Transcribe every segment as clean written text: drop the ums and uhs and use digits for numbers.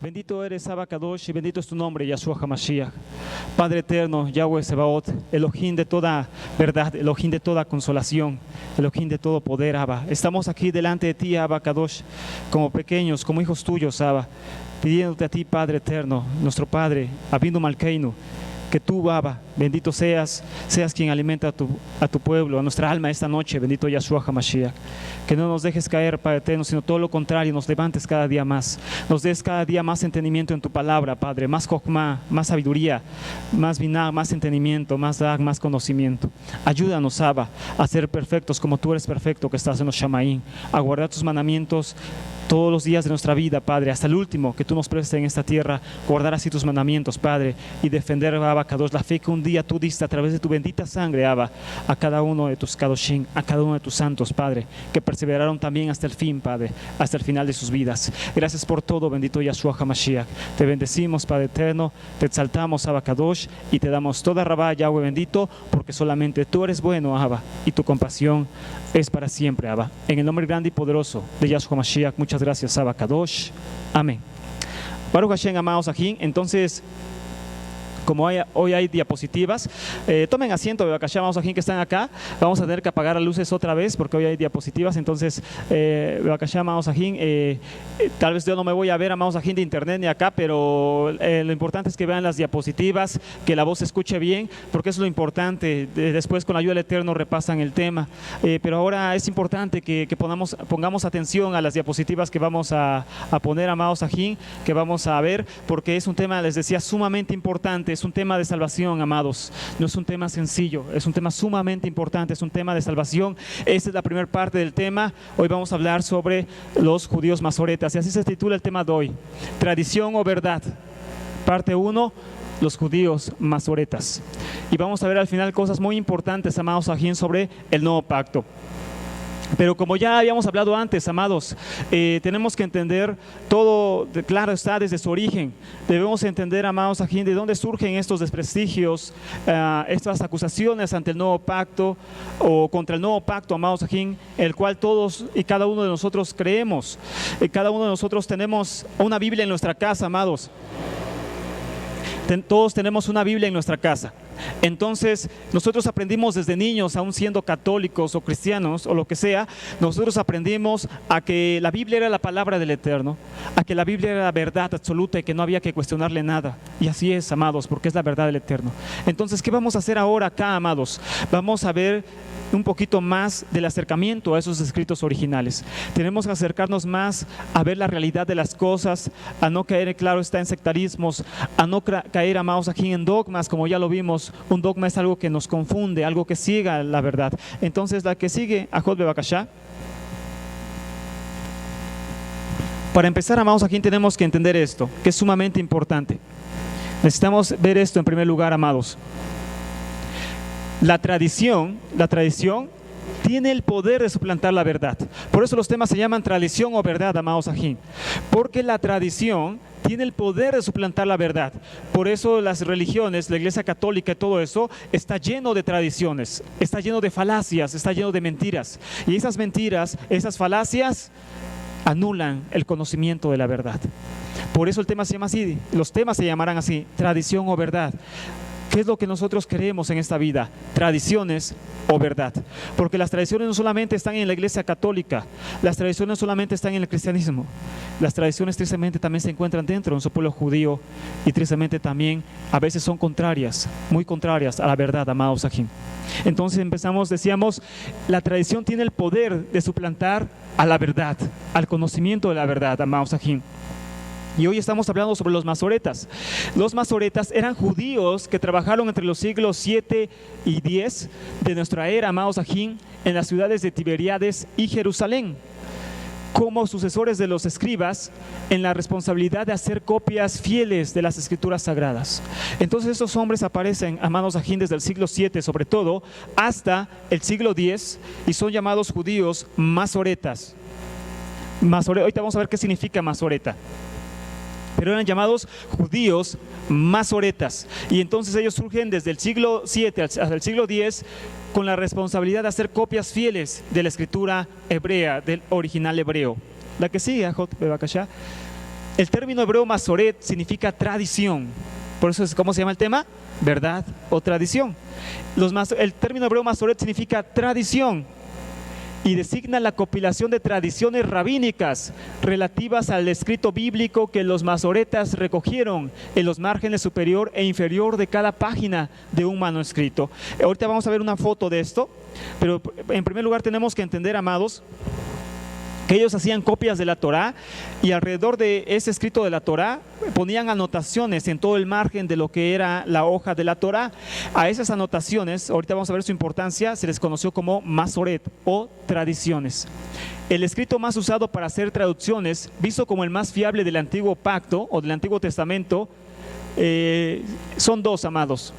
Bendito eres, Abba Kadosh, y bendito es tu nombre, Yahshua HaMashiach. Padre eterno, Yahweh Sebaot, Elohim de toda verdad, Elohim de toda consolación, Elohim de todo poder, Abba. Estamos aquí delante de ti, Abba Kadosh, como pequeños, como hijos tuyos, Abba, pidiéndote a ti, Padre eterno, nuestro Padre, Abinu Malkeinu, que tú, Abba, bendito seas quien alimenta a tu pueblo, a nuestra alma esta noche, bendito Yahshua HaMashiach. Que no nos dejes caer, Padre eterno, sino todo lo contrario, nos levantes cada día más, nos des cada día más entendimiento en tu palabra, Padre, más chokmah, más sabiduría, más binah, más entendimiento, más dag, más conocimiento. Ayúdanos, Abba, a ser perfectos como tú eres perfecto que estás en los Shamaín, a guardar tus mandamientos todos los días de nuestra vida, Padre, hasta el último que tú nos prestes en esta tierra, guardar así tus mandamientos, Padre, y defender, Abba Kadosh, la fe que un día tú diste a través de tu bendita sangre, Abba, a cada uno de tus Kadoshim, a cada uno de tus santos, Padre, que perseveraron también hasta el fin, Padre, hasta el final de sus vidas. Gracias por todo, bendito Yahshua HaMashiach. Te bendecimos, Padre eterno, te exaltamos, Abba Kadosh, y te damos toda rabá, Yahweh bendito, porque solamente tú eres bueno, Abba, y tu compasión es para siempre, Abba. En el nombre grande y poderoso de Yahshua HaMashiach, muchas gracias, Abba Kadosh. Amén. Baruch Hashem, amados aquí. Entonces, como hoy hay diapositivas, tomen asiento, amados aquí que están acá. Vamos a tener que apagar las luces otra vez porque hoy hay diapositivas. Entonces, amados aquí, tal vez yo no me voy a ver, amados aquí, de internet ni acá, pero lo importante es que vean las diapositivas, que la voz se escuche bien, porque eso es lo importante. Después, con la ayuda del Eterno, repasan el tema. Pero ahora es importante que pongamos atención a las diapositivas que vamos a poner, amados aquí, que vamos a ver, porque es un tema, les decía, sumamente importante. Es un tema de salvación, amados. No es un tema sencillo, es un tema sumamente importante, es un tema de salvación. Esta es la primera parte del tema. Hoy vamos a hablar sobre los judíos masoretas, y así se titula el tema de hoy: tradición o verdad. Parte 1, los judíos masoretas. Y vamos a ver al final cosas muy importantes, amados, aquí sobre el nuevo pacto. Pero como ya habíamos hablado antes, amados, tenemos que entender todo, claro está, desde su origen. Debemos entender, amados, aquí de dónde surgen estos desprestigios, estas acusaciones ante el nuevo pacto o contra el nuevo pacto, amados, aquí, el cual todos y cada uno de nosotros creemos. Cada uno de nosotros tenemos una Biblia en nuestra casa, amados. Todos tenemos una Biblia en nuestra casa. Entonces, nosotros aprendimos desde niños, aún siendo católicos o cristianos o lo que sea, nosotros aprendimos a que la Biblia era la palabra del Eterno, a que la Biblia era la verdad absoluta y que no había que cuestionarle nada. Y así es, amados, porque es la verdad del Eterno. Entonces, ¿qué vamos a hacer ahora acá, amados? Vamos a ver un poquito más del acercamiento a esos escritos originales. Tenemos que acercarnos más a ver la realidad de las cosas, a no caer, claro está, en sectarismos, a no caer, amados, aquí en dogmas, como ya lo vimos. Un dogma es algo que nos confunde, algo que ciega la verdad. Entonces, la que sigue, Ajot Bebakashá. Para empezar, amados, aquí tenemos que entender esto, que es sumamente importante. Necesitamos ver esto en primer lugar, amados. La tradición tiene el poder de suplantar la verdad. Por eso los temas se llaman tradición o verdad, amados ajín. Porque la tradición tiene el poder de suplantar la verdad. Por eso las religiones, la Iglesia Católica y todo eso, está lleno de tradiciones, está lleno de falacias, está lleno de mentiras. Y esas mentiras, esas falacias, anulan el conocimiento de la verdad. Por eso el tema se llama así, los temas se llamarán así, tradición o verdad. ¿Qué es lo que nosotros creemos en esta vida? Tradiciones o verdad. Porque las tradiciones no solamente están en la Iglesia Católica, las tradiciones no solamente están en el cristianismo. Las tradiciones tristemente también se encuentran dentro de nuestro pueblo judío y tristemente también a veces son contrarias, muy contrarias a la verdad, amados aquí. Entonces decíamos, la tradición tiene el poder de suplantar a la verdad, al conocimiento de la verdad, amados aquí. Y hoy estamos hablando sobre los masoretas. Los masoretas eran judíos que trabajaron entre los siglos 7 y 10 de nuestra era, amados ajín, en las ciudades de Tiberíades y Jerusalén, como sucesores de los escribas, en la responsabilidad de hacer copias fieles de las escrituras sagradas. Entonces estos hombres aparecen, amados ajín, desde el siglo 7 sobre todo, hasta el siglo 10, y son llamados judíos masoretas. Ahorita vamos a ver qué significa masoreta. Pero eran llamados judíos masoretas. Y entonces ellos surgen desde el siglo 7 hasta el siglo 10 con la responsabilidad de hacer copias fieles de la escritura hebrea, del original hebreo. La que sigue, Ajot Bebakashá. El término hebreo masoret significa tradición. Por eso es, ¿cómo se llama el tema? Verdad o tradición. El término hebreo masoret significa tradición y designa la compilación de tradiciones rabínicas relativas al escrito bíblico que los masoretas recogieron en los márgenes superior e inferior de cada página de un manuscrito. Ahorita vamos a ver una foto de esto, pero en primer lugar tenemos que entender, amados, que ellos hacían copias de la Torá y alrededor de ese escrito de la Torá ponían anotaciones en todo el margen de lo que era la hoja de la Torá. A esas anotaciones, ahorita vamos a ver su importancia, se les conoció como masoret o tradiciones. El escrito más usado para hacer traducciones, visto como el más fiable del Antiguo Pacto o del Antiguo Testamento, son dos, amados.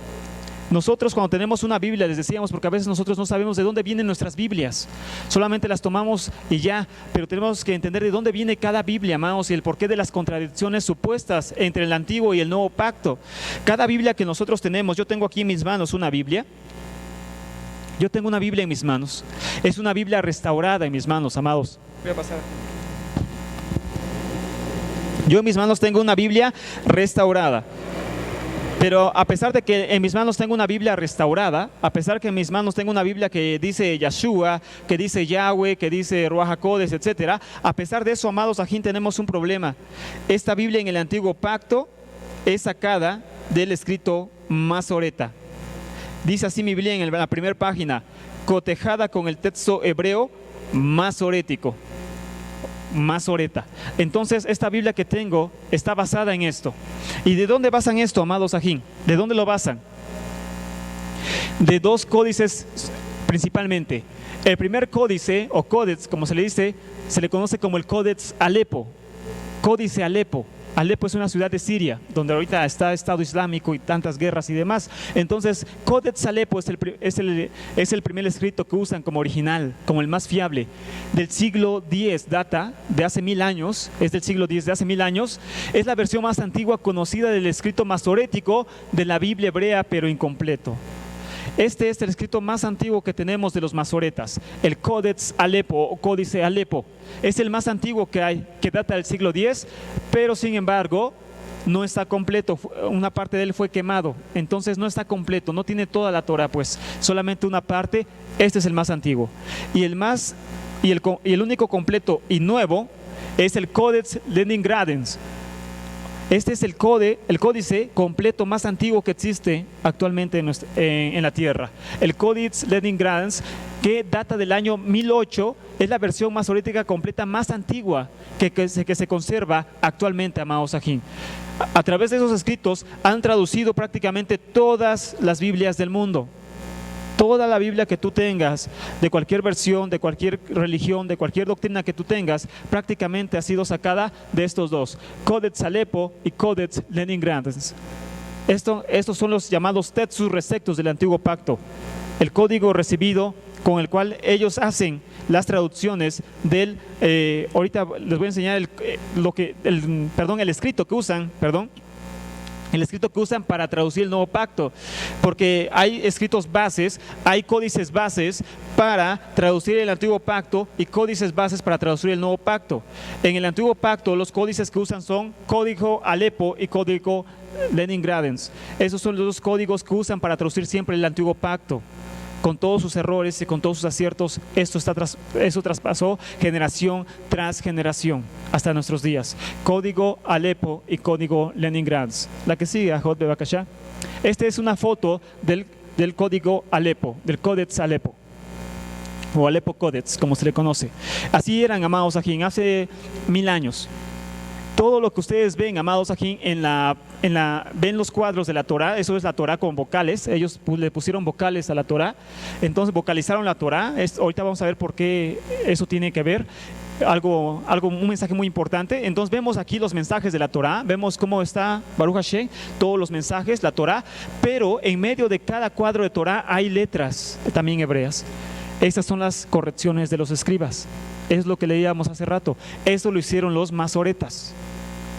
Nosotros cuando tenemos una Biblia, les decíamos, porque a veces nosotros no sabemos de dónde vienen nuestras Biblias, solamente las tomamos y ya, pero tenemos que entender de dónde viene cada Biblia, amados, y el porqué de las contradicciones supuestas entre el Antiguo y el Nuevo Pacto. Cada Biblia que nosotros tenemos, yo tengo aquí en mis manos una Biblia. Yo tengo una Biblia en mis manos. Es una Biblia restaurada en mis manos, amados. Voy a pasar. Yo en mis manos tengo una Biblia restaurada. Pero a pesar de que en mis manos tengo una Biblia restaurada, a pesar que en mis manos tengo una Biblia que dice Yahshua, que dice Yahweh, que dice Ruach HaKodesh, etcétera, a pesar de eso, amados, aquí tenemos un problema. Esta Biblia en el Antiguo Pacto es sacada del escrito masoreta. Dice así mi Biblia en la primera página, cotejada con el texto hebreo masorético. Masoreta. Entonces esta Biblia que tengo está basada en esto. ¿Y de dónde basan esto, amados ajín? ¿De dónde lo basan? De dos códices principalmente. El primer códice o códex, como se le dice, se le conoce como el Códex Alepo. Códice Alepo. Alepo es una ciudad de Siria, donde ahorita está Estado Islámico y tantas guerras y demás. Entonces, Códex Alepo es el primer escrito que usan como original, como el más fiable. Del siglo X, data de hace 1000 años, es del siglo X de hace 1000 años. Es la versión más antigua conocida del escrito masorético de la Biblia hebrea, pero incompleto. Este es el escrito más antiguo que tenemos de los masoretas, el Códex Alepo o Códice Alepo. Es el más antiguo que hay, que data del siglo X, pero sin embargo no está completo. Una parte de él fue quemado, entonces no está completo, no tiene toda la Torah, pues solamente una parte. Este es el más antiguo. Y el único completo y nuevo es el Codex Leningradense. Este es el códice completo más antiguo que existe actualmente en la Tierra. El Codex Leningradense, que data del año 1008, es la versión masorética completa más antigua que se conserva actualmente, amados ajín. A través de esos escritos han traducido prácticamente todas las Biblias del mundo. Toda la Biblia que tú tengas, de cualquier versión, de cualquier religión, de cualquier doctrina que tú tengas, prácticamente ha sido sacada de estos dos, Códex Alepo y Códex Leningradense. Estos son los llamados textus receptus del Antiguo Pacto, el código recibido con el cual ellos hacen las traducciones del, ahorita les voy a enseñar el escrito que usan, el escrito que usan para traducir el Nuevo Pacto, porque hay escritos bases, hay códices bases para traducir el Antiguo Pacto y códices bases para traducir el Nuevo Pacto. En el Antiguo Pacto los códices que usan son Código Alepo y Código Leningradense. Esos son los dos códigos que usan para traducir siempre el Antiguo Pacto. Con todos sus errores y con todos sus aciertos, eso traspasó generación tras generación hasta nuestros días. Código Alepo y Código Leningradense. La que sigue, Ajot Bebakashá. Esta es una foto del código Alepo, del Códex Alepo, o Alepo Códex, como se le conoce. Así eran, amados ajín, hace 1000 años. Todo lo que ustedes ven, amados aquí, ven los cuadros de la Torá, eso es la Torá con vocales. Ellos le pusieron vocales a la Torá, entonces vocalizaron la Torá. Ahorita vamos a ver por qué eso tiene que ver, un mensaje muy importante. Entonces vemos aquí los mensajes de la Torá, vemos cómo está Baruch Hashem, todos los mensajes, la Torá, pero en medio de cada cuadro de Torá hay letras también hebreas. Estas son las correcciones de los escribas. Es lo que leíamos hace rato. Eso lo hicieron los masoretas.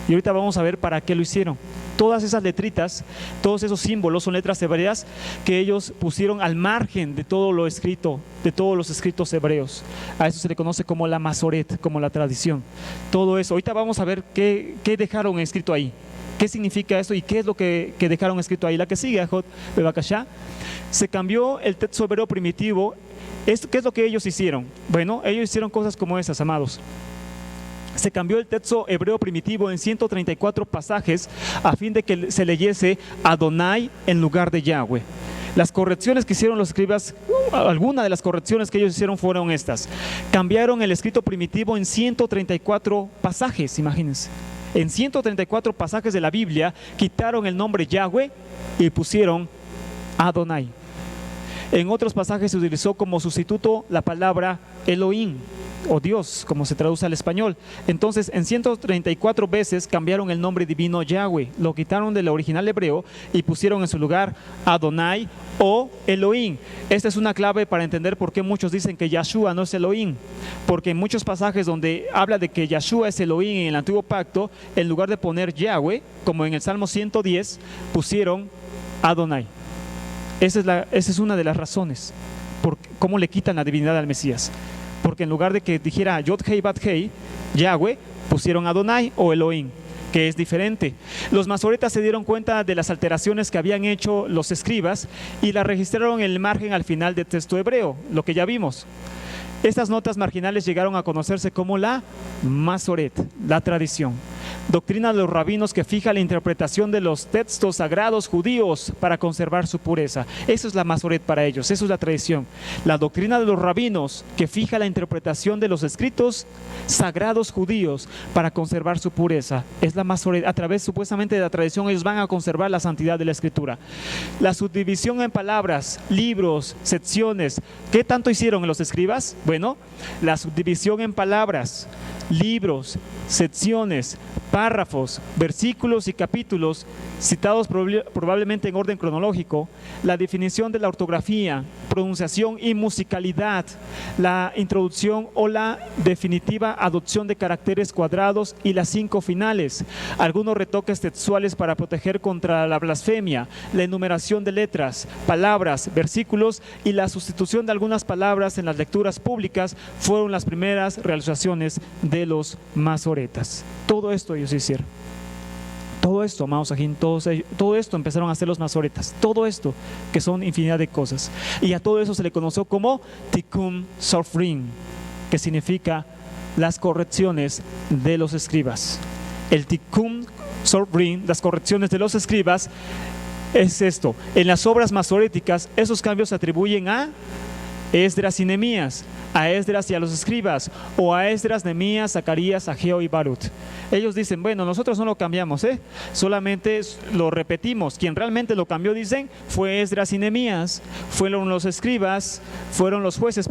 Y ahorita vamos a ver para qué lo hicieron. Todas esas letritas, todos esos símbolos son letras hebreas que ellos pusieron al margen de todo lo escrito, de todos los escritos hebreos. A eso se le conoce como la Masoret, como la tradición. Todo eso. Ahorita vamos a ver qué dejaron escrito ahí. ¿Qué significa eso y qué es lo que dejaron escrito ahí? La que sigue, Ajot Bebakashá. Se cambió el texto hebreo primitivo. ¿Qué es lo que ellos hicieron? Bueno, ellos hicieron cosas como esas, amados. Se cambió el texto hebreo primitivo en 134 pasajes a fin de que se leyese Adonai en lugar de Yahweh. Las correcciones que hicieron los escribas, algunas de las correcciones que ellos hicieron fueron estas. Cambiaron el escrito primitivo en 134 pasajes, imagínense. En 134 pasajes de la Biblia quitaron el nombre Yahweh y pusieron Adonai. En otros pasajes se utilizó como sustituto la palabra Elohim, o Dios, como se traduce al español. Entonces, en 134 veces cambiaron el nombre divino Yahweh, lo quitaron del original hebreo y pusieron en su lugar Adonai o Elohim. Esta es una clave para entender por qué muchos dicen que Yahshua no es Elohim, porque en muchos pasajes donde habla de que Yahshua es Elohim en el antiguo pacto, en lugar de poner Yahweh, como en el Salmo 110, pusieron Adonai. Esa es una de las razones por cómo le quitan la divinidad al Mesías. Porque en lugar de que dijera Yod Hei Bat Hei, Yahweh, pusieron Adonai o Elohim, que es diferente. Los masoretas se dieron cuenta de las alteraciones que habían hecho los escribas y las registraron en el margen al final del texto hebreo, lo que ya vimos. Estas notas marginales llegaron a conocerse como la Masoret, la tradición. Doctrina de los rabinos que fija la interpretación de los textos sagrados judíos para conservar su pureza. Eso es la Masoret para ellos, eso es la tradición. La doctrina de los rabinos que fija la interpretación de los escritos sagrados judíos para conservar su pureza. Es la Masoret. A través supuestamente de la tradición ellos van a conservar la santidad de la escritura. La subdivisión en palabras, libros, secciones. ¿Qué tanto hicieron los escribas? Bueno, la subdivisión en palabras, libros, secciones, párrafos, versículos y capítulos citados probablemente en orden cronológico, la definición de la ortografía, pronunciación y musicalidad, la introducción o la definitiva adopción de caracteres cuadrados y las 5 finales, algunos retoques textuales para proteger contra la blasfemia, la enumeración de letras, palabras, versículos y la sustitución de algunas palabras en las lecturas públicas fueron las primeras realizaciones de los masoretas. Todo esto ellos hicieron. Todo esto, amados ajín, todo esto empezaron a hacer los masoretas. Todo esto, que son infinidad de cosas. Y a todo eso se le conoció como Tikkun Sofrim, que significa las correcciones de los escribas. El Tikkun Sofrim, las correcciones de los escribas, es esto. En las obras masoréticas, esos cambios se atribuyen a Esdras y Nehemías, a Esdras y a los escribas, o a Esdras, Nehemías, Zacarías, Ageo y Barut. Ellos dicen, bueno, nosotros no lo cambiamos, solamente lo repetimos. Quien realmente lo cambió, dicen, fue Esdras y Nehemías, fueron los escribas, fueron los jueces,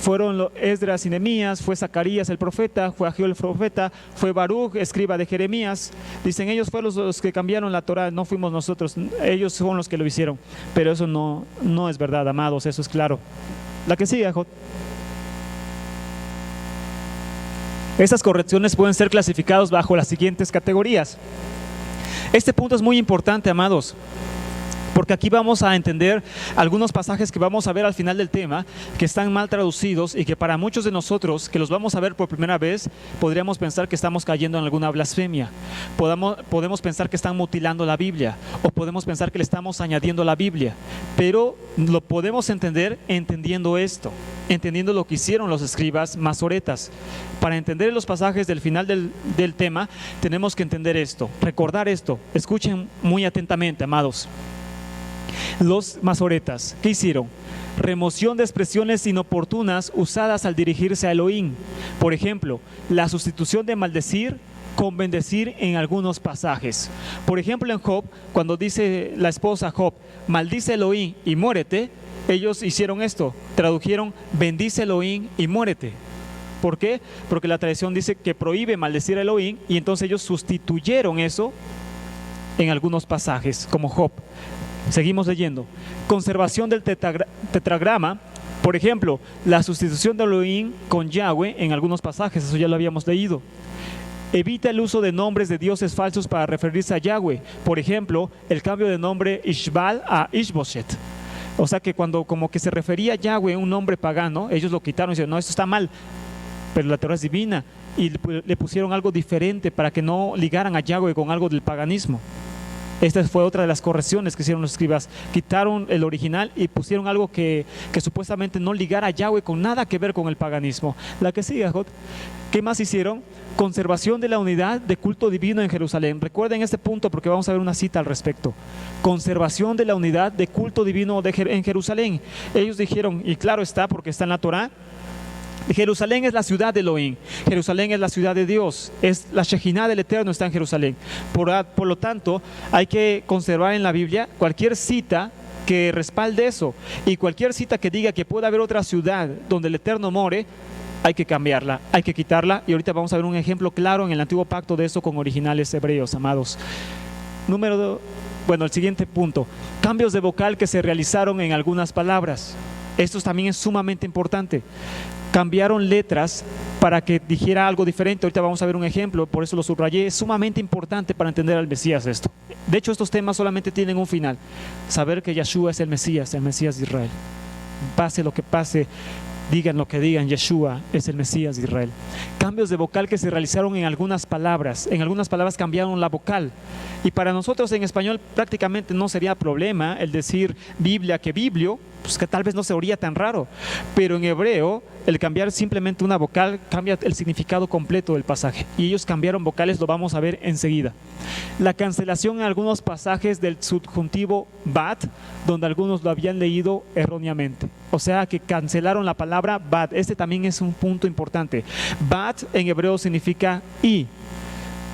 fueron Esdras y Nehemías, fue Zacarías el profeta, fue Ageo el profeta, fue Baruch, escriba de Jeremías. Dicen, ellos fueron los que cambiaron la Torah, no fuimos nosotros, ellos son los que lo hicieron. Pero eso no es verdad, amados, eso es claro. La que sigue, Ajot. Estas correcciones pueden ser clasificadas bajo las siguientes categorías. Este punto es muy importante, amados, porque aquí vamos a entender algunos pasajes que vamos a ver al final del tema, que están mal traducidos y que para muchos de nosotros, que los vamos a ver por primera vez, podríamos pensar que estamos cayendo en alguna blasfemia. Podemos pensar que están mutilando la Biblia, o podemos pensar que le estamos añadiendo a la Biblia, pero lo podemos entender entendiendo esto, entendiendo lo que hicieron los escribas masoretas. Para entender los pasajes del final del tema, tenemos que entender esto, recordar esto. Escuchen muy atentamente, amados. Los masoretas, ¿qué hicieron? Remoción de expresiones inoportunas usadas al dirigirse a Elohim. Por ejemplo, la sustitución de maldecir con bendecir en algunos pasajes. Por ejemplo, en Job, cuando dice la esposa Job, maldice Elohim y muérete, ellos hicieron esto, tradujeron bendice Elohim y muérete. ¿Por qué? Porque la tradición dice que prohíbe maldecir a Elohim, y entonces ellos sustituyeron eso en algunos pasajes, como Job. Seguimos leyendo. Conservación del tetragrama. Por ejemplo, la sustitución de Elohim con Yahweh en algunos pasajes, eso ya lo habíamos leído. Evita el uso de nombres de dioses falsos para referirse a Yahweh. Por ejemplo, el cambio de nombre Ishbal a Ishboshet. O sea que cuando como que se refería a Yahweh, un nombre pagano, ellos lo quitaron y dijeron, no, esto está mal, pero la Torah es divina. Y le pusieron algo diferente para que no ligaran a Yahweh con algo del paganismo. Esta fue otra de las correcciones que hicieron los escribas. Quitaron el original y pusieron algo que supuestamente no ligara a Yahweh con nada que ver con el paganismo. La que sigue, Jod. ¿Qué más hicieron? Conservación de la unidad de culto divino en Jerusalén. Recuerden este punto porque vamos a ver una cita al respecto. Conservación de la unidad de culto divino en Jerusalén. Ellos dijeron, y claro está porque está en la Torah, Jerusalén es la ciudad de Elohim, Jerusalén es la ciudad de Dios, es la Shejinah del Eterno está en Jerusalén. Por lo tanto, hay que conservar en la Biblia cualquier cita que respalde eso, y cualquier cita que diga que puede haber otra ciudad donde el Eterno more, hay que cambiarla, hay que quitarla, y ahorita vamos a ver un ejemplo claro en el Antiguo Pacto de eso con originales hebreos, amados. El siguiente punto, cambios de vocal que se realizaron en algunas palabras. Esto también es sumamente importante. Cambiaron letras para que dijera algo diferente. Ahorita vamos a ver un ejemplo, por eso lo subrayé. Es sumamente importante para entender al Mesías esto. De hecho, estos temas solamente tienen un final: saber que Yeshua es el Mesías de Israel. Pase lo que pase, digan lo que digan, Yeshua es el Mesías de Israel. Cambios de vocal que se realizaron en algunas palabras. En algunas palabras cambiaron la vocal. Y para nosotros en español prácticamente no sería problema el decir Biblia que Biblio, pues que tal vez no se oiría tan raro. Pero en hebreo, el cambiar simplemente una vocal cambia el significado completo del pasaje. Y ellos cambiaron vocales, lo vamos a ver enseguida. La cancelación en algunos pasajes del subjuntivo bat, donde algunos lo habían leído erróneamente. O sea que cancelaron la palabra bat. Este también es un punto importante. Bat en hebreo significa y.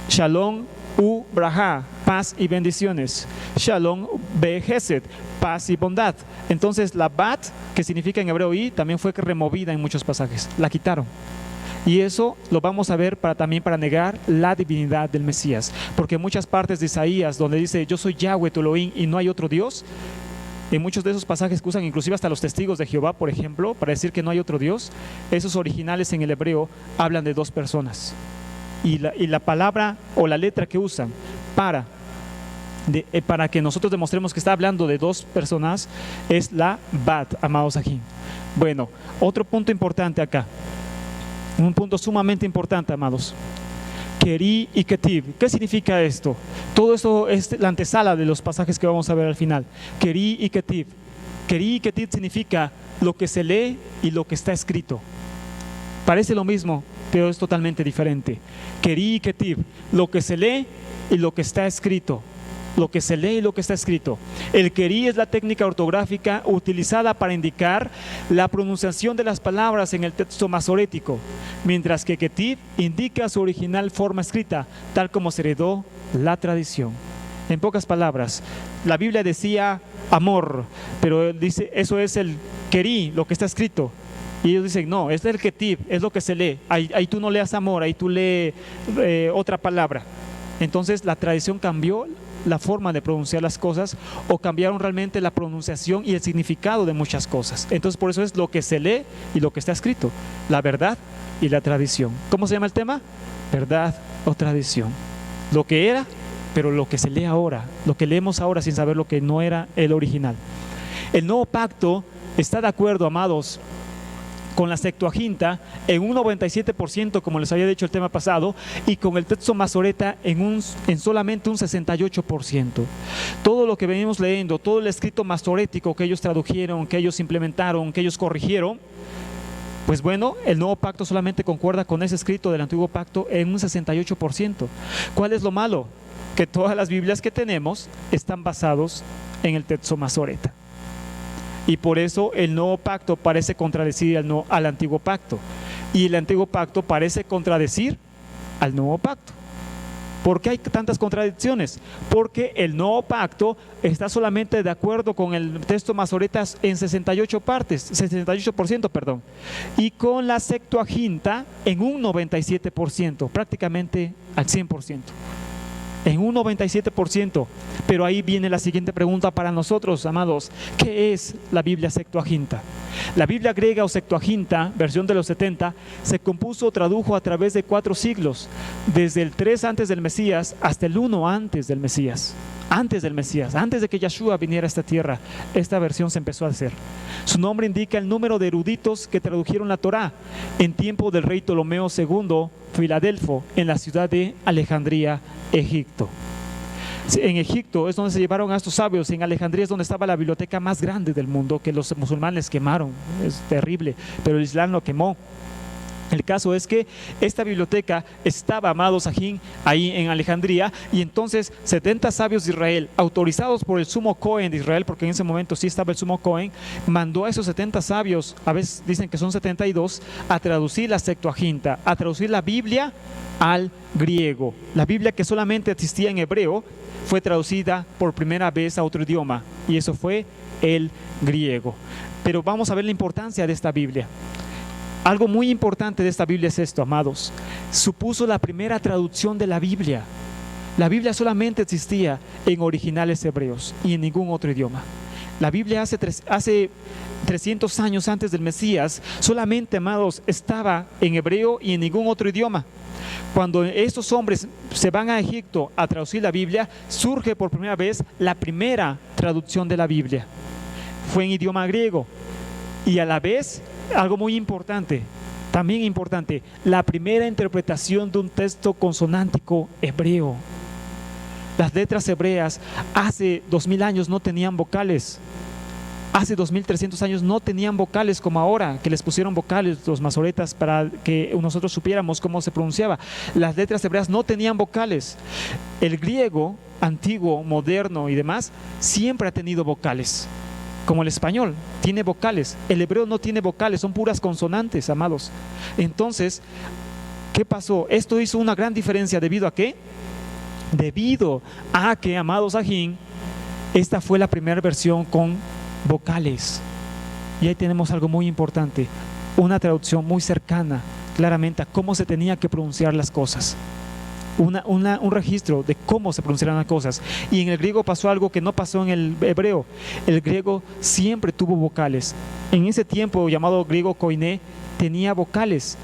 Shalom u braja, paz y bendiciones. Shalom be gesed, paz y bondad. Entonces la bat, que significa en hebreo y, también fue removida en muchos pasajes. La quitaron. Y eso lo vamos a ver también para negar la divinidad del Mesías. Porque en muchas partes de Isaías, donde dice yo soy Yahweh tu Elohim y no hay otro Dios, en muchos de esos pasajes que usan inclusive hasta los testigos de Jehová, por ejemplo, para decir que no hay otro Dios, esos originales en el hebreo hablan de dos personas. Y la palabra o la letra que usan para que nosotros demostremos que está hablando de dos personas es la bat, amados aquí. Bueno, otro punto importante acá, un punto sumamente importante, amados. Keri y Ketiv. ¿Qué significa esto? Todo esto es la antesala de los pasajes que vamos a ver al final. Keri y Ketiv. Keri y Ketiv significa lo que se lee y lo que está escrito. Parece lo mismo, pero es totalmente diferente. Keri y Ketiv, lo que se lee y lo que está escrito. Lo que se lee y lo que está escrito. El Keri es la técnica ortográfica utilizada para indicar la pronunciación de las palabras en el texto masorético, mientras que Ketiv indica su original forma escrita, tal como se heredó la tradición. En pocas palabras, la Biblia decía amor, pero él dice eso es el Keri, lo que está escrito. Y ellos dicen, no, este es el Ketiv, es lo que se lee. Ahí tú no leas amor, ahí tú lees otra palabra. Entonces la tradición cambió la forma de pronunciar las cosas, o cambiaron realmente la pronunciación y el significado de muchas cosas. Entonces por eso es lo que se lee y lo que está escrito, la verdad y la tradición. ¿Cómo se llama el tema? Verdad o tradición. Lo que era, pero lo que se lee ahora, lo que leemos ahora sin saber lo que no era el original. El nuevo pacto está de acuerdo, amados, con la Septuaginta en un 97%, como les había dicho el tema pasado, y con el texto masoreta en solamente un 68%. Todo lo que venimos leyendo, todo el escrito masorético que ellos tradujeron, que ellos implementaron, que ellos corrigieron, pues bueno, el nuevo pacto solamente concuerda con ese escrito del antiguo pacto en un 68%. ¿Cuál es lo malo? Que todas las Biblias que tenemos están basados en el texto masoreta. Y por eso el nuevo pacto parece contradecir al antiguo pacto. Y el antiguo pacto parece contradecir al nuevo pacto. ¿Por qué hay tantas contradicciones? Porque el nuevo pacto está solamente de acuerdo con el texto masoreta en 68%, perdón. Y con la Septuaginta en un 97%, prácticamente al 100%. en un 97%. Pero ahí viene la siguiente pregunta para nosotros, amados. ¿Qué es la Biblia Septuaginta? La Biblia griega o Septuaginta, versión de los 70, se compuso o tradujo a través de 4 siglos, desde el 3 antes del Mesías hasta el 1 antes del Mesías. Antes del Mesías, antes de que Yeshua viniera a esta tierra, esta versión se empezó a hacer. Su nombre indica el número de eruditos que tradujeron la Torá en tiempo del rey Ptolomeo II Filadelfo, en la ciudad de Alejandría, Egipto. En Egipto es donde se llevaron a estos sabios, en Alejandría es donde estaba la biblioteca más grande del mundo, que los musulmanes quemaron. Es terrible, pero el Islam lo quemó. El caso es que esta biblioteca estaba, amados ajín, ahí en Alejandría, y entonces 70 sabios de Israel, autorizados por el sumo Cohen de Israel, porque en ese momento sí estaba el sumo Cohen, mandó a esos 70 sabios, a veces dicen que son 72, a traducir la Septuaginta, a traducir la Biblia al griego. La Biblia, que solamente existía en hebreo, fue traducida por primera vez a otro idioma, y eso fue el griego. Pero vamos a ver la importancia de esta Biblia. Algo muy importante de esta Biblia es esto, amados. Supuso la primera traducción de la Biblia. La Biblia solamente existía en originales hebreos y en ningún otro idioma. La Biblia hace 300 años antes del Mesías, solamente, amados, estaba en hebreo y en ningún otro idioma. Cuando estos hombres se van a Egipto a traducir la Biblia, surge por primera vez la primera traducción de la Biblia. Fue en idioma griego y a la vez, algo muy importante, también importante, la primera interpretación de un texto consonántico hebreo. Las letras hebreas hace 2000 años no tenían vocales. Hace 2300 años no tenían vocales como ahora, que les pusieron vocales los masoretas para que nosotros supiéramos cómo se pronunciaba. Las letras hebreas no tenían vocales. El griego antiguo, moderno y demás, siempre ha tenido vocales. Como el español, tiene vocales. El hebreo no tiene vocales, son puras consonantes, amados. Entonces, ¿qué pasó? Esto hizo una gran diferencia. ¿Debido a qué? Debido a que, amados ajín, esta fue la primera versión con vocales. Y ahí tenemos algo muy importante, una traducción muy cercana, claramente, a cómo se tenía que pronunciar las cosas. Un registro de cómo se pronunciaran las cosas. Y en el griego pasó algo que no pasó en el hebreo. El griego siempre tuvo vocales. En ese tiempo llamado griego koiné, tenía vocales.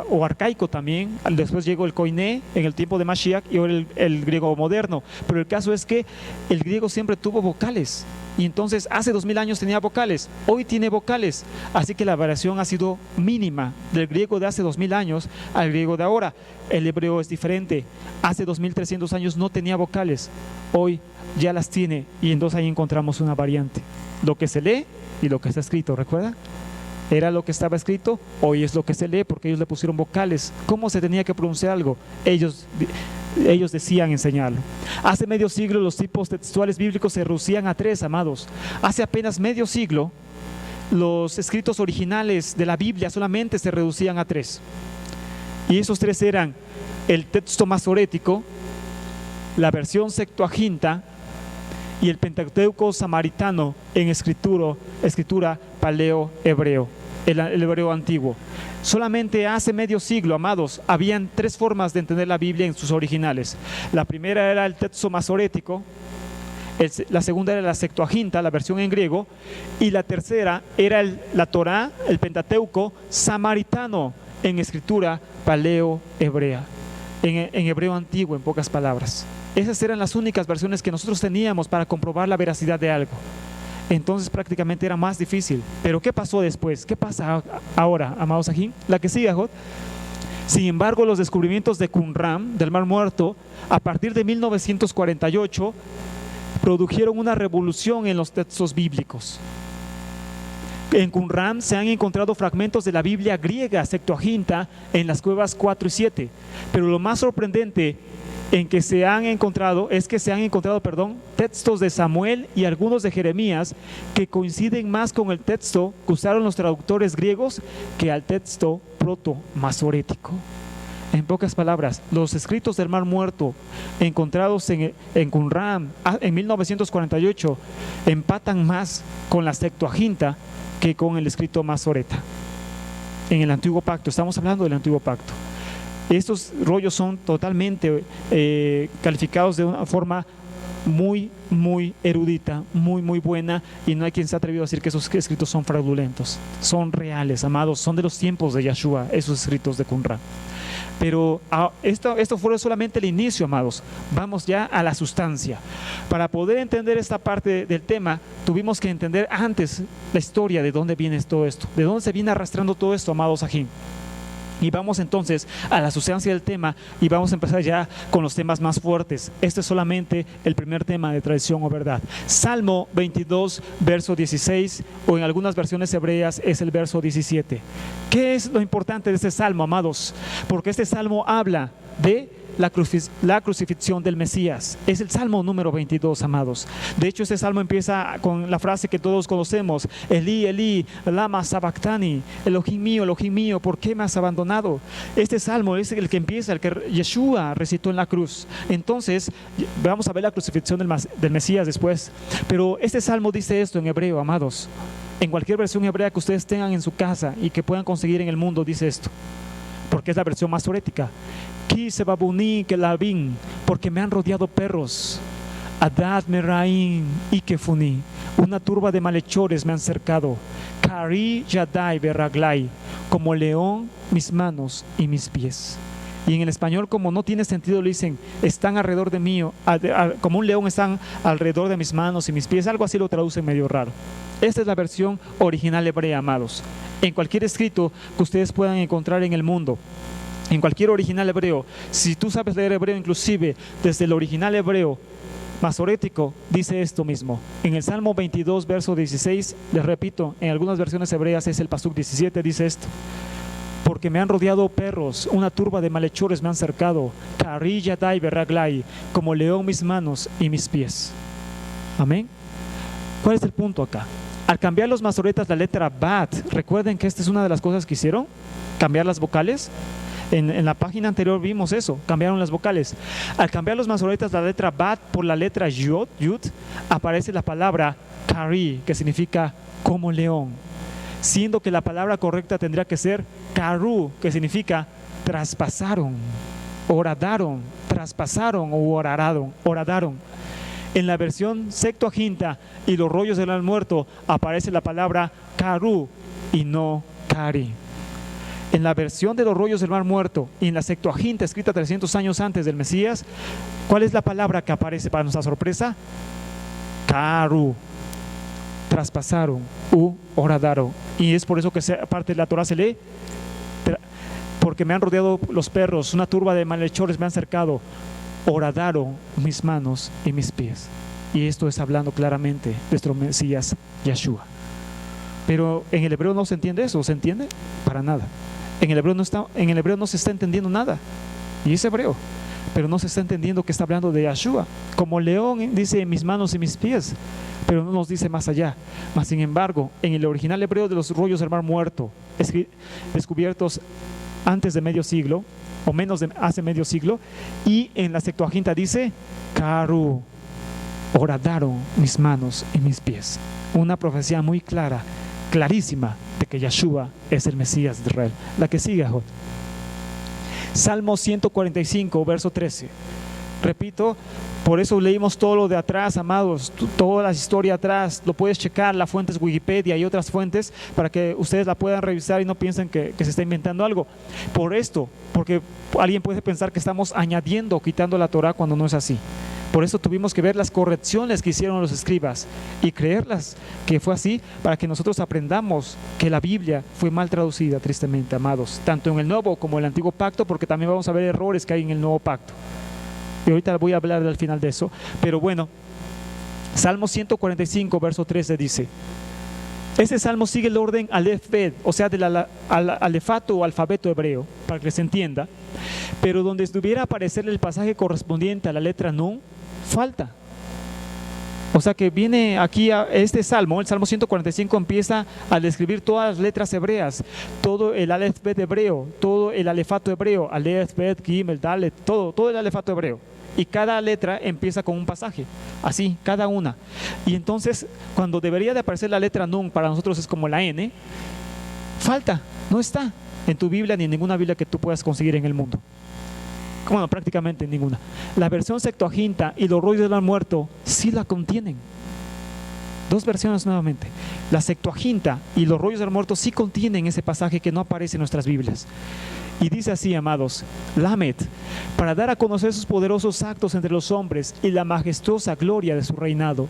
O arcaico también. Después llegó el koiné en el tiempo de Mashiach y ahora el griego moderno. Pero el caso es que el griego siempre tuvo vocales. Y entonces hace 2000 años tenía vocales, hoy tiene vocales, así que la variación ha sido mínima del griego de hace 2000 años al griego de ahora. El hebreo es diferente, hace 2300 años no tenía vocales, hoy ya las tiene, y entonces ahí encontramos una variante, lo que se lee y lo que está escrito. ¿Recuerda? Era lo que estaba escrito, hoy es lo que se lee, porque ellos le pusieron vocales. ¿Cómo se tenía que pronunciar algo? Ellos decían enseñarlo. Hace medio siglo los tipos textuales bíblicos se reducían a 3, amados. Hace apenas medio siglo los escritos originales de la Biblia solamente se reducían a 3. Y esos 3 eran el texto masorético, la versión Septuaginta y el Pentateuco samaritano en escritura paleo-hebreo, el hebreo antiguo. Solamente hace medio siglo, amados, habían 3 formas de entender la Biblia en sus originales. La primera era el texto masorético, la segunda era la Septuaginta, la versión en griego, y la tercera era la Torá, el Pentateuco samaritano en escritura paleo-hebrea, en hebreo antiguo, en pocas palabras. Esas eran las únicas versiones que nosotros teníamos para comprobar la veracidad de algo. Entonces prácticamente era más difícil. Pero ¿qué pasó después? ¿Qué pasa ahora, amados ajín? La que sigue, Jod. Sin embargo, los descubrimientos de Qumran, del Mar Muerto, a partir de 1948, produjeron una revolución en los textos bíblicos. En Qumran se han encontrado fragmentos de la Biblia griega Septuaginta en las cuevas 4 y 7. Pero lo más sorprendente es que se han encontrado textos de Samuel y algunos de Jeremías que coinciden más con el texto que usaron los traductores griegos que al texto proto-masorético. En pocas palabras, los escritos del Mar Muerto encontrados en Qumran en 1948 empatan más con la Septuaginta que con el escrito masoreta. En el Antiguo Pacto, estamos hablando del Antiguo Pacto. Estos rollos son totalmente calificados de una forma muy erudita, muy buena, y no hay quien se ha atrevido a decir que esos escritos son fraudulentos. Son reales, amados, son de los tiempos de Yeshua, esos escritos de Qumran. Pero esto fue solamente el inicio, amados. Vamos ya a la sustancia. Para poder entender esta parte del tema, tuvimos que entender antes la historia de dónde viene todo esto, de dónde se viene arrastrando todo esto, amados Ajín. Y vamos entonces a la sustancia del tema, y vamos a empezar ya con los temas más fuertes. Este es solamente el primer tema de tradición o verdad. Salmo 22, verso 16, o en algunas versiones hebreas es el verso 17. ¿Qué es lo importante de este salmo, amados? Porque este salmo habla de la crucifixión del Mesías. Es el salmo número 22, amados. De hecho, este salmo empieza con la frase que todos conocemos: Elí, Elí, lama sabactani, Elohim mío, ¿por qué me has abandonado? Este salmo es el que empieza, el que Yeshua recitó en la cruz. Entonces, vamos a ver la crucifixión del Mesías después. Pero este salmo dice esto en hebreo, amados. En cualquier versión hebrea que ustedes tengan en su casa y que puedan conseguir en el mundo, dice esto, porque es la versión más poética. Porque me han rodeado perros. Adad meraim y kefuní, una turba de malhechores me han cercado. Kari yadai beraglai, como león mis manos y mis pies. Y en el español, como no tiene sentido, le dicen: están alrededor de mí, como un león están alrededor de mis manos y mis pies. Algo así lo traducen medio raro. Esta es la versión original hebrea, amados. En cualquier escrito que ustedes puedan encontrar en el mundo, en cualquier original hebreo, si tú sabes leer hebreo, inclusive desde el original hebreo masorético, dice esto mismo. En el Salmo 22, verso 16, les repito, en algunas versiones hebreas es el pasuk 17, dice esto: porque me han rodeado perros, una turba de malhechores me han cercado. Kari yadai beraglai, como león mis manos y mis pies. Amén. ¿Cuál es el punto acá? Al cambiar los masoretas la letra bat, recuerden que esta es una de las cosas que hicieron, cambiar las vocales. En la página anterior vimos eso, cambiaron las vocales. Al cambiar los masoretas la letra bat por la letra yud, aparece la palabra kari, que significa como león, siendo que la palabra correcta tendría que ser karu, que significa traspasaron, horadaron, traspasaron o horadaron. En la versión Septuaginta y los rollos del mar muerto aparece la palabra karu y no kari. En la versión de los rollos del mar muerto y en la Septuaginta, escrita 300 años antes del Mesías, ¿cuál es la palabra que aparece para nuestra sorpresa? Karu, traspasaron u horadaron. Y es por eso que parte de la Torah se lee: porque me han rodeado los perros, una turba de malhechores me han cercado, horadaron mis manos y mis pies. Y esto es hablando claramente de nuestro Mesías Yeshua. Pero en el hebreo no se entiende eso, ¿se entiende? Para nada. En el hebreo no se está entendiendo nada, y es hebreo, pero no se está entendiendo que está hablando de Yeshua. Como león dice mis manos y mis pies, pero no nos dice más allá. Mas sin embargo, en el original hebreo de los rollos del mar muerto, descubiertos antes de medio siglo, o menos de hace medio siglo, y en la Septuaginta dice karu, horadaron mis manos y mis pies. Una profecía muy clara, clarísima, de que Yeshua es el Mesías de Israel. La que sigue, Jod. Salmo 145, verso 13. Repito, por eso leímos todo lo de atrás, amados, toda la historia atrás. Lo puedes checar, la fuente es Wikipedia y otras fuentes, para que ustedes la puedan revisar y no piensen que se está inventando algo. Por esto, porque alguien puede pensar que estamos añadiendo o quitando la Torah cuando no es así. Por eso tuvimos que ver las correcciones que hicieron los escribas y creerlas que fue así, para que nosotros aprendamos que la Biblia fue mal traducida, tristemente, amados, tanto en el Nuevo como en el Antiguo Pacto, porque también vamos a ver errores que hay en el Nuevo Pacto. Y ahorita voy a hablar al final de eso. Pero bueno, Salmo 145, verso 13 dice: este salmo sigue el orden Aleph-Bet, o sea, del alefato o alfabeto hebreo, para que se entienda, pero donde debiera aparecer el pasaje correspondiente a la letra Nun, falta. O sea que viene aquí a este salmo, el Salmo 145 empieza a describir todas las letras hebreas, todo el Aleph-Bet hebreo, todo el alefato hebreo, Aleph-Bet, Gimel, Dalet, todo el alefato hebreo. Y cada letra empieza con un pasaje, así, cada una. Y entonces, cuando debería de aparecer la letra Nun, para nosotros es como la N, falta, no está en tu Biblia ni en ninguna Biblia que tú puedas conseguir en el mundo. bueno, prácticamente ninguna. La versión Septuaginta y los rollos del Mar Muerto sí la contienen. Dos versiones nuevamente. La Septuaginta y los rollos del Mar Muerto sí contienen ese pasaje que no aparece en nuestras Biblias. Y dice así, amados: Lamed, para dar a conocer sus poderosos actos entre los hombres y la majestuosa gloria de su reinado.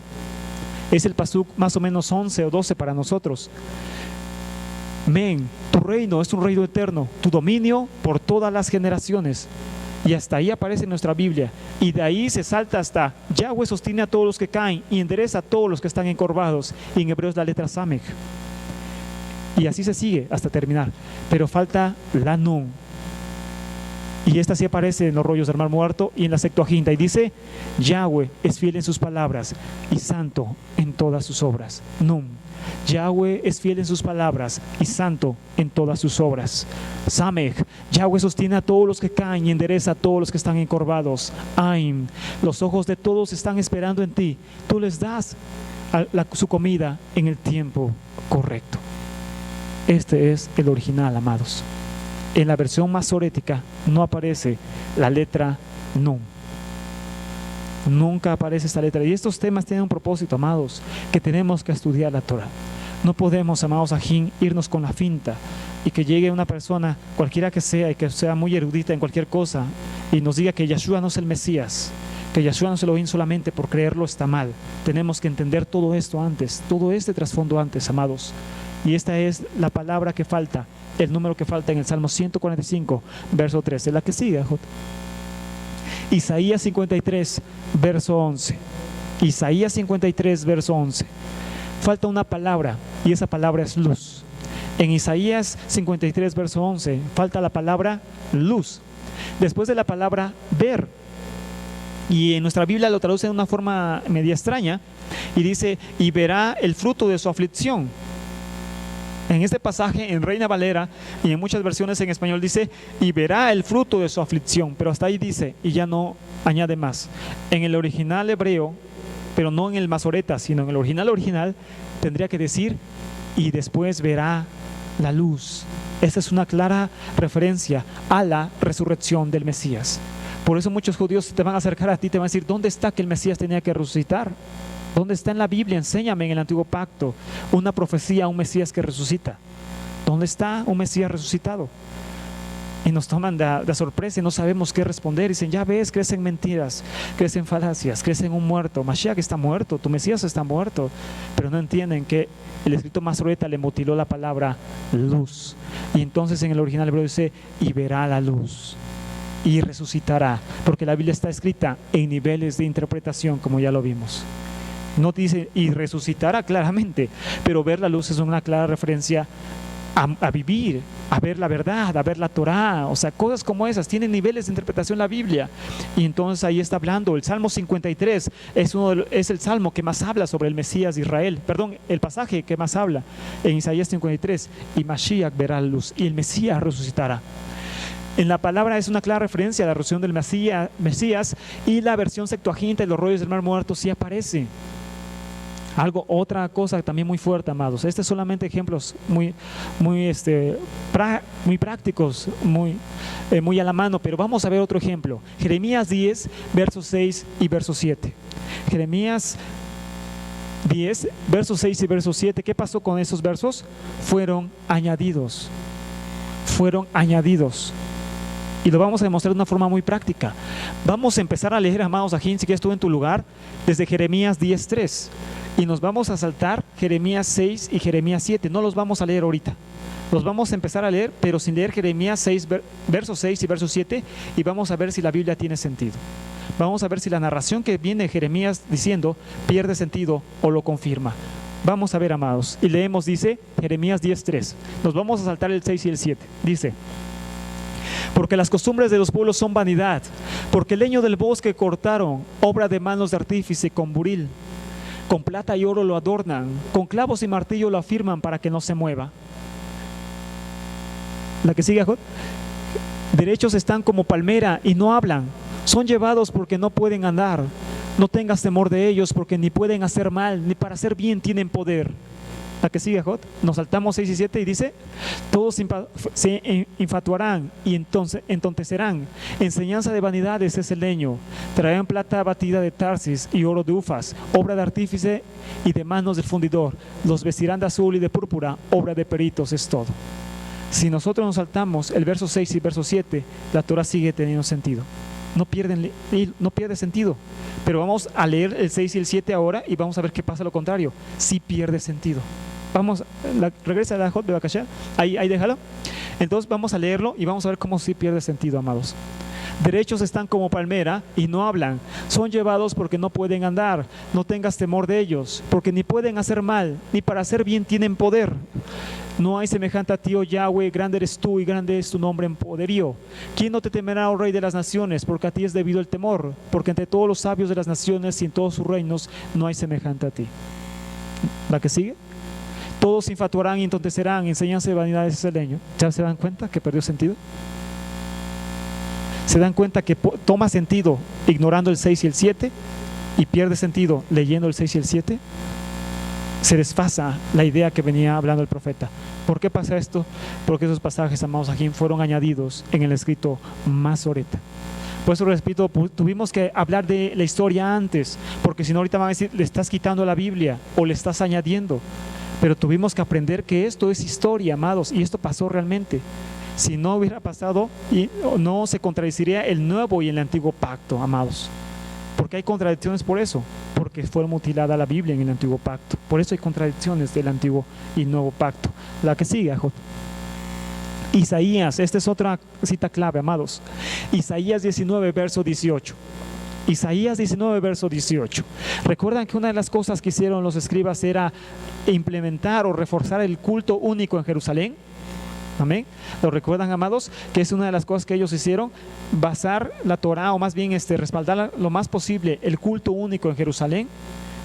Es el pasuk más o menos 11 o 12 para nosotros. Men, tu reino es un reino eterno, tu dominio por todas las generaciones. Y hasta ahí aparece en nuestra Biblia. Y de ahí se salta hasta Yahweh sostiene a todos los que caen y endereza a todos los que están encorvados. Y en hebreo es la letra Samech. Y así se sigue hasta terminar. Pero falta la Nun. Y esta sí aparece en los rollos del Mar Muerto y en la Septuaginta. Y dice: Yahweh es fiel en sus palabras y santo en todas sus obras. Nun. Yahweh es fiel en sus palabras y santo en todas sus obras. Samech, Yahweh sostiene a todos los que caen y endereza a todos los que están encorvados. Ain, los ojos de todos están esperando en ti. Tú les das su comida en el tiempo correcto. Este es el original, amados. En la versión masorética no aparece la letra Nun. Nunca aparece esta letra. Y estos temas tienen un propósito, amados, que tenemos que estudiar la Torah. No podemos, amados ajín, irnos con la finta y que llegue una persona, cualquiera que sea, y que sea muy erudita en cualquier cosa, y nos diga que Yeshua no es el Mesías, que Yeshua no es Elohim solamente por creerlo está mal. Tenemos que entender todo esto antes, todo este trasfondo antes, amados. Y esta es la palabra que falta, el número que falta en el Salmo 145, verso 13. La que sigue, J. Isaías 53, verso 11. Isaías 53, verso 11. Falta una palabra y esa palabra es luz. En Isaías 53, verso 11, falta la palabra luz. Después de la palabra ver. Y en nuestra Biblia lo traduce de una forma media extraña y dice: y verá el fruto de su aflicción. En este pasaje, en Reina Valera y en muchas versiones en español dice: y verá el fruto de su aflicción, pero hasta ahí dice y ya no añade más. En el original hebreo, pero no en el masoreta, sino en el original tendría que decir: y después verá la luz. Esta es una clara referencia a la resurrección del Mesías. Por eso muchos judíos te van a acercar a ti y te van a decir: ¿dónde está que el Mesías tenía que resucitar? ¿Dónde está en la Biblia? Enséñame en el Antiguo Pacto una profecía a un Mesías que resucita. ¿Dónde está un Mesías resucitado? Y nos toman de sorpresa y no sabemos qué responder. Dicen: ya ves, crees en mentiras, crees en falacias, crees en un muerto. Mashiach está muerto, tu Mesías está muerto. Pero no entienden que el escrito masoreta le mutiló la palabra luz. Y entonces en el original hebreo dice: y verá la luz y resucitará. Porque la Biblia está escrita en niveles de interpretación, como ya lo vimos. No dice y resucitará claramente, pero ver la luz es una clara referencia a vivir, a ver la verdad, a ver la Torah. O sea, cosas como esas tienen niveles de interpretación la Biblia. Y entonces ahí está hablando. El Salmo 53 es el salmo que más habla sobre el Mesías de Israel. Perdón, el pasaje que más habla en Isaías 53. Y Mashiach verá la luz y el Mesías resucitará. En la palabra es una clara referencia a la resurrección del Mesías, y la versión Septuaginta de los rollos del Mar Muerto sí aparece. Otra cosa también muy fuerte, amados. Este es solamente ejemplos muy prácticos, muy a la mano, pero vamos a ver otro ejemplo. Jeremías 10, versos 6 y verso 7. Jeremías 10, versos 6 y verso 7. ¿Qué pasó con esos versos? Fueron añadidos. Y lo vamos a demostrar de una forma muy práctica. Vamos a empezar a leer, amados ajín, si quieres tú en tu lugar, desde Jeremías 10:3. Y nos vamos a saltar Jeremías 6 y Jeremías 7. No los vamos a leer ahorita. Los vamos a empezar a leer, pero sin leer Jeremías 6, versos 6 y verso 7. Y vamos a ver si la Biblia tiene sentido. Vamos a ver si la narración que viene de Jeremías diciendo pierde sentido o lo confirma. Vamos a ver, amados. Y leemos, dice Jeremías 10:3. Nos vamos a saltar el 6 y el 7. Dice: porque las costumbres de los pueblos son vanidad, porque el leño del bosque cortaron, obra de manos de artífice con buril. Con plata y oro lo adornan, con clavos y martillo lo afirman para que no se mueva. La que sigue, Jod. Derechos están como palmera y no hablan, son llevados porque no pueden andar. No tengas temor de ellos, porque ni pueden hacer mal, ni para hacer bien tienen poder. La que sigue, Jod. Nos saltamos 6 y 7 y dice: todos se infatuarán y entonces entontecerán. Enseñanza de vanidades es el leño. Traerán plata batida de Tarsis y oro de Ufas, obra de artífice y de manos del fundidor. Los vestirán de azul y de púrpura, obra de peritos es todo. Si nosotros nos saltamos el verso 6 y verso 7, la Torah sigue teniendo sentido. No pierde sentido. Pero vamos a leer el 6 y el 7 ahora y vamos a ver qué pasa lo contrario. Sí pierde sentido. Vamos, regresa a la Jot de Bakashá. Ahí déjalo. Entonces vamos a leerlo y vamos a ver cómo sí pierde sentido, amados. Derechos están como palmera y no hablan. Son llevados porque no pueden andar. No tengas temor de ellos, porque ni pueden hacer mal, ni para hacer bien tienen poder. No hay semejante a ti, oh Yahweh, grande eres tú y grande es tu nombre en poderío. ¿Quién no te temerá, oh Rey de las naciones? Porque a ti es debido el temor, porque entre todos los sabios de las naciones y en todos sus reinos no hay semejante a ti. ¿La que sigue? Todos se infatuarán y entontecerán, enseñanza de vanidades es el leño. ¿Ya se dan cuenta que perdió sentido? ¿Se dan cuenta que toma sentido ignorando el 6 y el 7 y pierde sentido leyendo el 6 y el 7? Se desfasa la idea que venía hablando el profeta. ¿Por qué pasa esto? Porque esos pasajes, amados aquí, fueron añadidos en el escrito Masoreta. Por eso, repito, tuvimos que hablar de la historia antes, porque si no ahorita van a decir, le estás quitando la Biblia o le estás añadiendo. Pero tuvimos que aprender que esto es historia, amados, y esto pasó realmente. Si no hubiera pasado, no se contradeciría el nuevo y el antiguo pacto, amados. Porque hay contradicciones por eso, porque fue mutilada la Biblia en el antiguo pacto. Por eso hay contradicciones del antiguo y nuevo pacto. La que sigue, Jot. Isaías, esta es otra cita clave, amados. Isaías 19, verso 18. Isaías 19, verso 18. ¿Recuerdan que una de las cosas que hicieron los escribas era implementar o reforzar el culto único en Jerusalén? Amén. ¿Lo recuerdan, amados? Que es una de las cosas que ellos hicieron, basar la Torah, o más bien respaldar lo más posible el culto único en Jerusalén.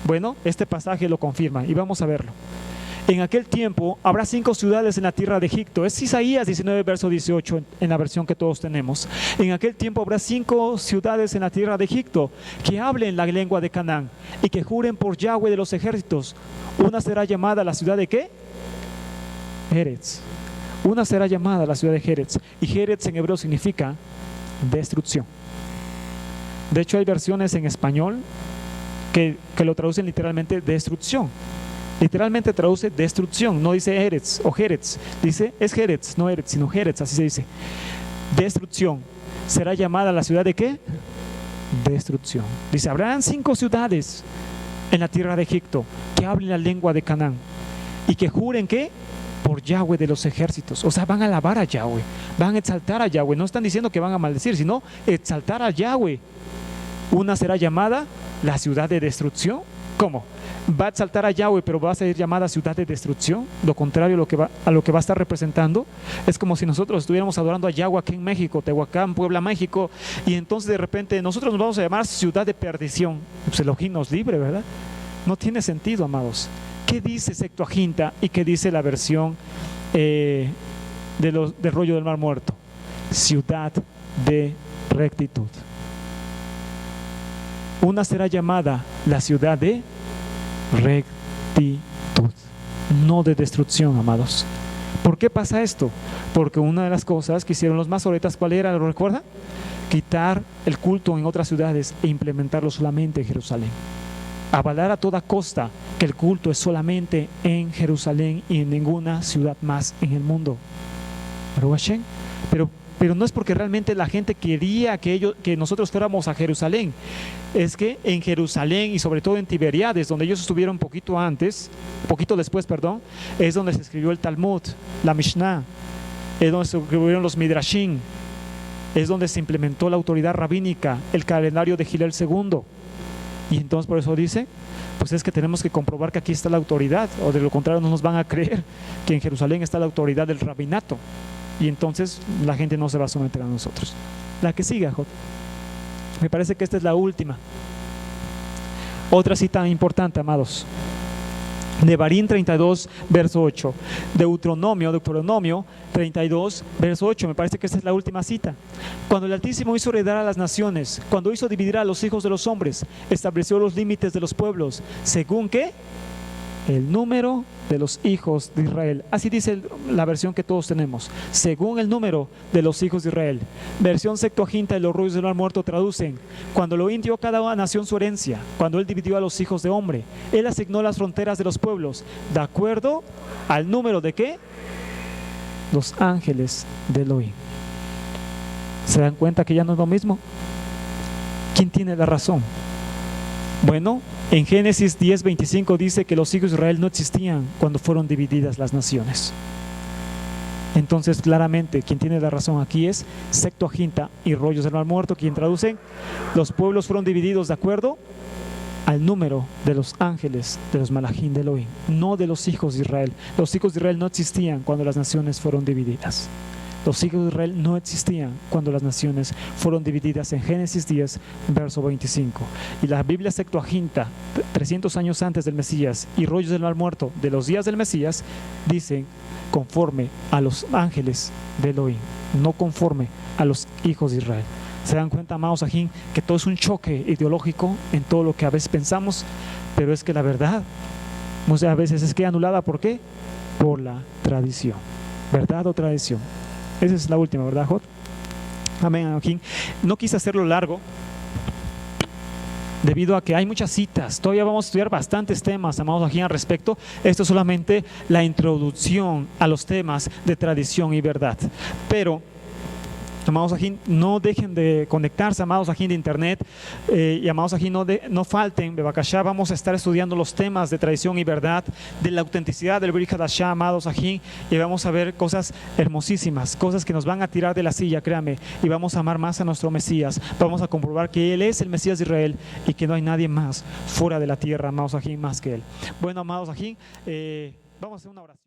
Bueno, este pasaje lo confirma y vamos a verlo. En aquel tiempo habrá 5 ciudades en la tierra de Egipto. Es Isaías 19, verso 18 en la versión que todos tenemos. En aquel tiempo habrá 5 ciudades en la tierra de Egipto que hablen la lengua de Canaán y que juren por Yahweh de los ejércitos. Una será llamada la ciudad de ¿qué? Eretz. Una será llamada la ciudad de Jerez. Y Jerez en hebreo significa destrucción. De hecho hay versiones en español que lo traducen literalmente destrucción. Literalmente traduce destrucción. No dice Jerez o Jerez. Dice, es Jerez, no Eretz, sino Jerez, así se dice. Destrucción. ¿Será llamada la ciudad de qué? Destrucción. Dice, habrán 5 ciudades en la tierra de Egipto que hablen la lengua de Canaán y que juren ¿qué? Por Yahweh de los ejércitos. O sea, van a alabar a Yahweh, van a exaltar a Yahweh. No están diciendo que van a maldecir, sino exaltar a Yahweh. Una será llamada la ciudad de destrucción. ¿Cómo? Va a exaltar a Yahweh, pero va a ser llamada ciudad de destrucción. Lo contrario a lo que va a estar representando. Es como si nosotros estuviéramos adorando a Yahweh aquí en México, Tehuacán, Puebla, México, y entonces de repente nosotros nos vamos a llamar ciudad de perdición. Pues Elohim nos libre, ¿verdad? No tiene sentido, amados. ¿Qué dice Septuaginta y qué dice la versión del rollo del Mar Muerto? Ciudad de rectitud. Una será llamada la ciudad de rectitud, no de destrucción, amados. ¿Por qué pasa esto? Porque una de las cosas que hicieron los masoretas, ¿cuál era? ¿Lo recuerdan? Quitar el culto en otras ciudades e implementarlo solamente en Jerusalén. Avalar a toda costa que el culto es solamente en Jerusalén y en ninguna ciudad más en el mundo. Pero no es porque realmente la gente quería que nosotros fuéramos a Jerusalén. Es que en Jerusalén y sobre todo en Tiberíades, donde ellos estuvieron poquito después, es donde se escribió el Talmud, la Mishnah, es donde se escribieron los Midrashim, es donde se implementó la autoridad rabínica, el calendario de Gilel II. Y entonces por eso dice, pues es que tenemos que comprobar que aquí está la autoridad, o de lo contrario no nos van a creer que en Jerusalén está la autoridad del rabinato, y entonces la gente no se va a someter a nosotros. La que siga, Jot. Me parece que esta es la última. Otra cita importante, amados. Devarim 32, verso 8. Deuteronomio 32, verso 8. Me parece que esta es la última cita. Cuando el Altísimo hizo heredar a las naciones, cuando hizo dividir a los hijos de los hombres, estableció los límites de los pueblos. ¿Según qué? el número de los hijos de Israel. Así dice la versión que todos tenemos, según el número de los hijos de Israel. Versión Septuaginta y los rollos del mar muerto traducen: cuando Elohim dio a cada nación su herencia, cuando Él dividió a los hijos de hombre, Él asignó las fronteras de los pueblos, de acuerdo al número de ¿qué? Los ángeles de Elohim. ¿Se dan cuenta que ya no es lo mismo? ¿Quién tiene la razón? Bueno, en Génesis 10:25 dice que los hijos de Israel no existían cuando fueron divididas las naciones. Entonces, claramente, quien tiene la razón aquí es Septuaginta y rollos del mar muerto, quien traducen: los pueblos fueron divididos de acuerdo al número de los ángeles de los malachim de Elohim, no de los hijos de Israel. Los hijos de Israel no existían cuando las naciones fueron divididas. Los hijos de Israel no existían cuando las naciones fueron divididas en Génesis 10, verso 25. Y la Biblia Septuaginta, 300 años antes del Mesías, y rollos del mar muerto de los días del Mesías, dicen conforme a los ángeles de Elohim, no conforme a los hijos de Israel. ¿Se dan cuenta, amados ajín, que todo es un choque ideológico en todo lo que a veces pensamos? Pero es que la verdad muchas veces es que anulada. ¿Por qué? Por la tradición. ¿Verdad o tradición? Esa es la última, ¿verdad, Jod? Amén, ajín. No quise hacerlo largo debido a que hay muchas citas. Todavía vamos a estudiar bastantes temas, amados ajín, al respecto. Esto es solamente la introducción a los temas de tradición y verdad. Pero amados ajín, no dejen de conectarse, amados ajín de internet, y amados ajín, no falten. Bebakashá, vamos a estar estudiando los temas de tradición y verdad, de la autenticidad del Brit Hadashah, amados ajín, y vamos a ver cosas hermosísimas, cosas que nos van a tirar de la silla, créame, y vamos a amar más a nuestro Mesías. Vamos a comprobar que Él es el Mesías de Israel y que no hay nadie más fuera de la tierra, amados ajín, más que Él. Bueno, amados ajín, vamos a hacer una oración.